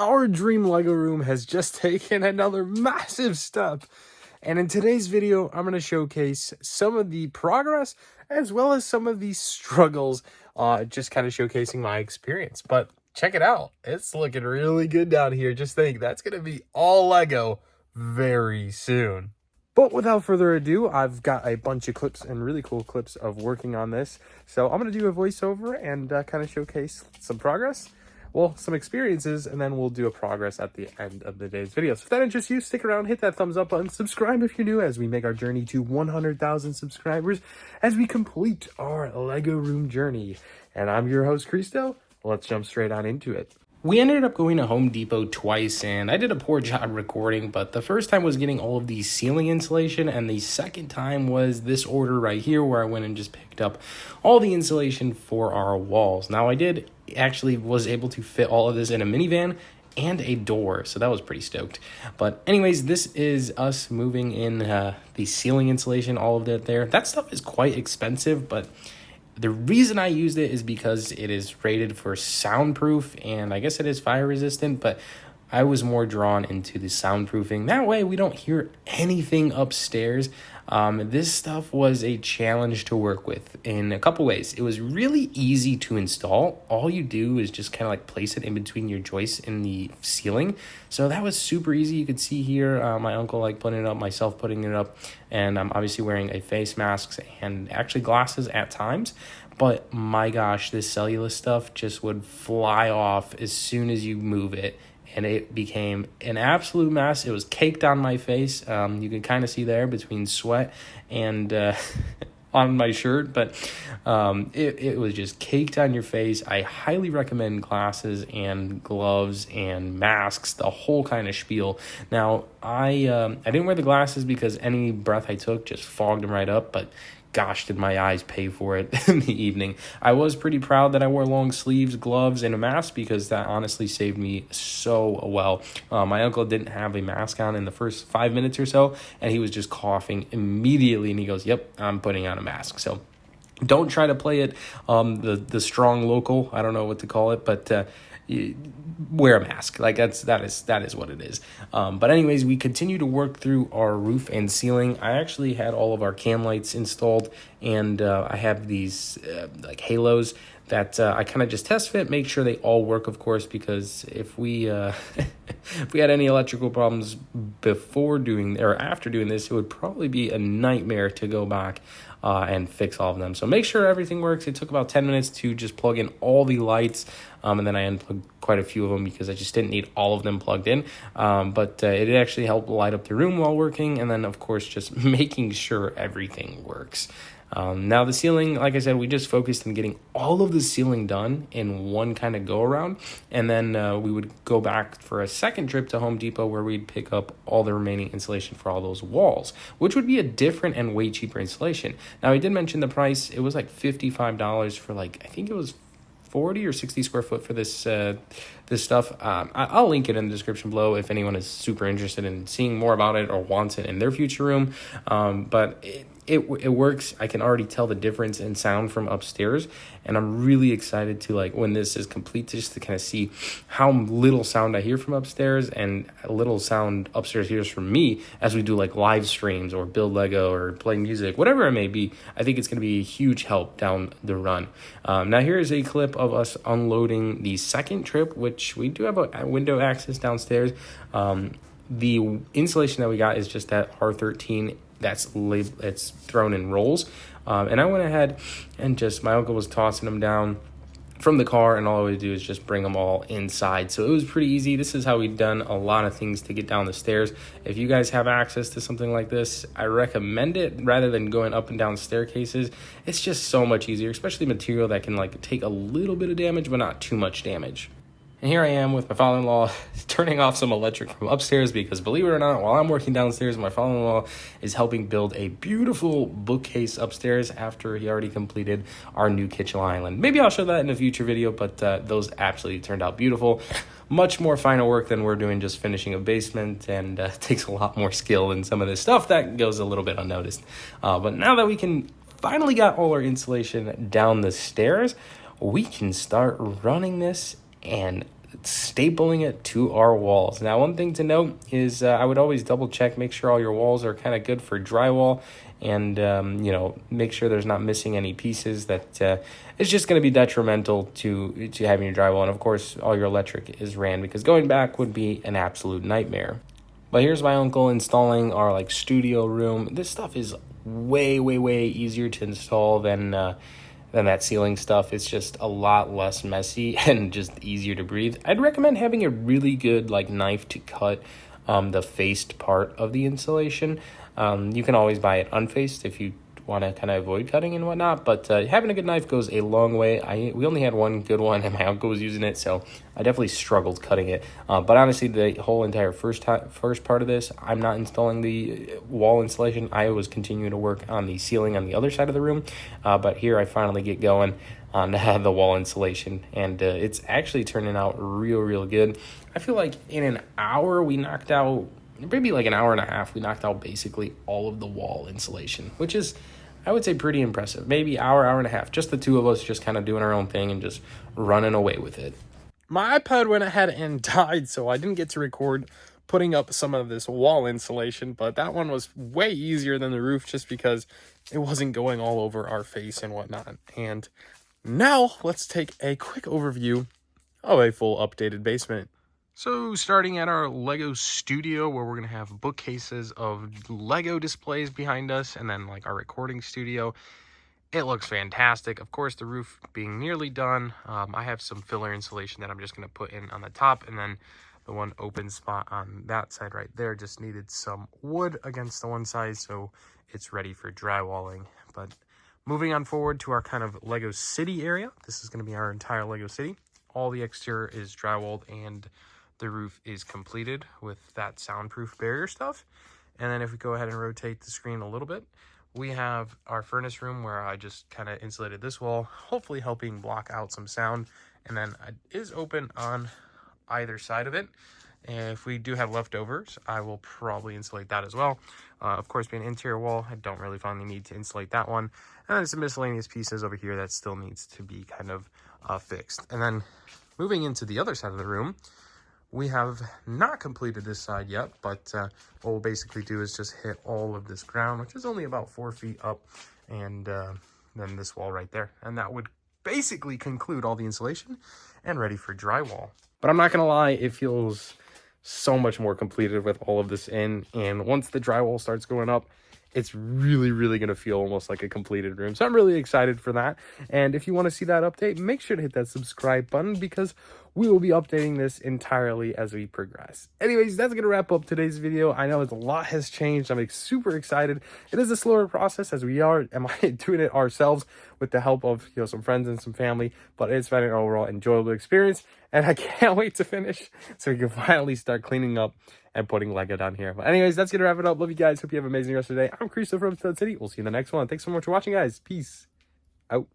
our dream Lego room has just taken another massive step. And in today's video, I'm going to showcase some of the progress as well as some of the struggles, just kind of showcasing my experience. But check it out. It's looking really good down here. Just think, that's going to be all Lego very soon. But without further ado, I've got a bunch of clips and really cool clips of working on this. So I'm going to do a voiceover and kind of showcase some progress. Well, some experiences, and then we'll do a progress at the end of the day's video. So if that interests you, stick around, hit that thumbs up button, subscribe if you're new as we make our journey to 100,000 subscribers as we complete our Lego room journey. And I'm your host, Cristo. Let's jump straight on into it. We ended up going to Home Depot twice, and I did a poor job recording, but the first time was getting all of the ceiling insulation, and the second time was this order right here where I went and just picked up all the insulation for our walls. Now, I was able to fit all of this in a minivan and a door, so that was pretty stoked. But anyways, this is us moving in the ceiling insulation, all of that there. That stuff is quite expensive, but the reason I used it is because it is rated for soundproof, and I guess it is fire resistant, but I was more drawn into the soundproofing. That way we don't hear anything upstairs. This stuff was a challenge to work with in a couple ways. It was really easy to install. All you do is just kind of like place it in between your joists in the ceiling. So that was super easy. You could see here my uncle putting it up, myself putting it up, and I'm obviously wearing a face mask and actually glasses at times. But my gosh, this cellulose stuff just would fly off as soon as you move it. And it became an absolute mess. It was caked on my face. You can kind of see there between sweat and on my shirt, but it was just caked on your face. I highly recommend glasses and gloves and masks, the whole kind of spiel. Now, I didn't wear the glasses because any breath I took just fogged them right up, but gosh, did my eyes pay for it in the evening. I was pretty proud that I wore long sleeves, gloves, and a mask because that honestly saved me so well. My uncle didn't have a mask on in the first 5 minutes or so, and he was just coughing immediately, and he goes, "Yep, I'm putting on a mask." So don't try to play it the strong local. I don't know what to call it, but wear a mask. That is what it is. But anyways, we continue to work through our roof and ceiling. I actually had all of our cam lights installed, and I have these halos that I kind of just test fit, make sure they all work, of course, because if we if we had any electrical problems before doing or after doing this, it would probably be a nightmare to go back and fix all of them. So make sure everything works. It took about 10 minutes to just plug in all the lights, and then I unplugged quite a few of them because I just didn't need all of them plugged in. But it actually helped light up the room while working, and then, of course, just making sure everything works. Now the ceiling, like I said, we just focused on getting all of the ceiling done in one kind of go around. And then we would go back for a second trip to Home Depot where we'd pick up all the remaining insulation for all those walls, which would be a different and way cheaper installation. Now I did mention the price. It was like $55 for I think it was 40 or 60 square foot for this stuff. I'll link it in the description below if anyone is super interested in seeing more about it or wants it in their future room. But it works. I can already tell the difference in sound from upstairs, and I'm really excited to when this is complete, just to kind of see how little sound I hear from upstairs and little sound upstairs hears from me as we do live streams or build Lego or play music, whatever it may be. I think it's going to be a huge help down the run. Now here is a clip of us unloading the second trip, which we do have a window access downstairs. The insulation that we got is just that R13 it's thrown in rolls, and I went ahead and my uncle was tossing them down from the car, and all I would do is just bring them all inside. So it was pretty easy. This is how we've done a lot of things to get down the stairs. If you guys have access to something like this, I recommend it rather than going up and down staircases. It's just so much easier, especially material that can take a little bit of damage but not too much damage. And here I am with my father-in-law turning off some electric from upstairs because, believe it or not, while I'm working downstairs, my father-in-law is helping build a beautiful bookcase upstairs after he already completed our new kitchen island. Maybe I'll show that in a future video, but those absolutely turned out beautiful. Much more final work than we're doing just finishing a basement, and takes a lot more skill in some of this stuff that goes a little bit unnoticed. But now that we can finally got all our insulation down the stairs, we can start running this, and stapling it to our walls. Now, one thing to note is I would always double check, make sure all your walls are kind of good for drywall, and make sure there's not missing any pieces that is just going to be detrimental to having your drywall. And of course, all your electric is ran, because going back would be an absolute nightmare. But here's my uncle installing our studio room. This stuff is way easier to install than that ceiling stuff. It's just a lot less messy and just easier to breathe. I'd recommend having a really good knife to cut the faced part of the insulation. You can always buy it unfaced if you want to kind of avoid cutting and whatnot, but having a good knife goes a long way. We only had one good one, and my uncle was using it, so I definitely struggled cutting it. But honestly, the whole entire first part of this, I'm not installing the wall insulation. I was continuing to work on the ceiling on the other side of the room, but here I finally get going on the wall insulation, and it's actually turning out real good. I feel like in an hour we knocked out, maybe an hour and a half, we knocked out basically all of the wall insulation, which is, I would say, pretty impressive. Maybe hour and a half, just the two of us just kind of doing our own thing and just running away with it. My iPad went ahead and died, so I didn't get to record putting up some of this wall insulation, but that one was way easier than the roof just because it wasn't going all over our face and whatnot. And now let's take a quick overview of a full updated basement. So starting at our Lego studio, where we're going to have bookcases of Lego displays behind us, and then our recording studio. It looks fantastic. Of course, the roof being nearly done. I have some filler insulation that I'm just going to put in on the top, and then the one open spot on that side right there just needed some wood against the one side, so it's ready for drywalling. But moving on forward to our kind of Lego City area. This is going to be our entire Lego City. All the exterior is drywalled, and the roof is completed with that soundproof barrier stuff. And then if we go ahead and rotate the screen a little bit, we have our furnace room, where I just kind of insulated this wall, hopefully helping block out some sound. And then it is open on either side of it. And if we do have leftovers, I will probably insulate that as well. Of course, being an interior wall, I don't really find the need to insulate that one. And then some miscellaneous pieces over here that still needs to be kind of fixed. And then moving into the other side of the room, we have not completed this side yet, but what we'll basically do is just hit all of this ground, which is only about 4 feet up, and then this wall right there. And that would basically conclude all the insulation and ready for drywall. But I'm not going to lie, it feels so much more completed with all of this in, and once the drywall starts going up, it's really going to feel almost like a completed room. So I'm really excited for that. And if you want to see that update, make sure to hit that subscribe button, because we will be updating this entirely as we progress. Anyways, that's going to wrap up today's video. I know a lot has changed. I'm super excited. It is a slower process, as we are doing it ourselves with the help of some friends and some family, but it's been an overall enjoyable experience, and I can't wait to finish so we can finally start cleaning up and putting Lego down here. But anyways, that's gonna wrap it up. Love you guys. Hope you have an amazing rest of the day. I'm Christopher from Stud City. We'll see you in the next one. Thanks so much for watching, guys. Peace out.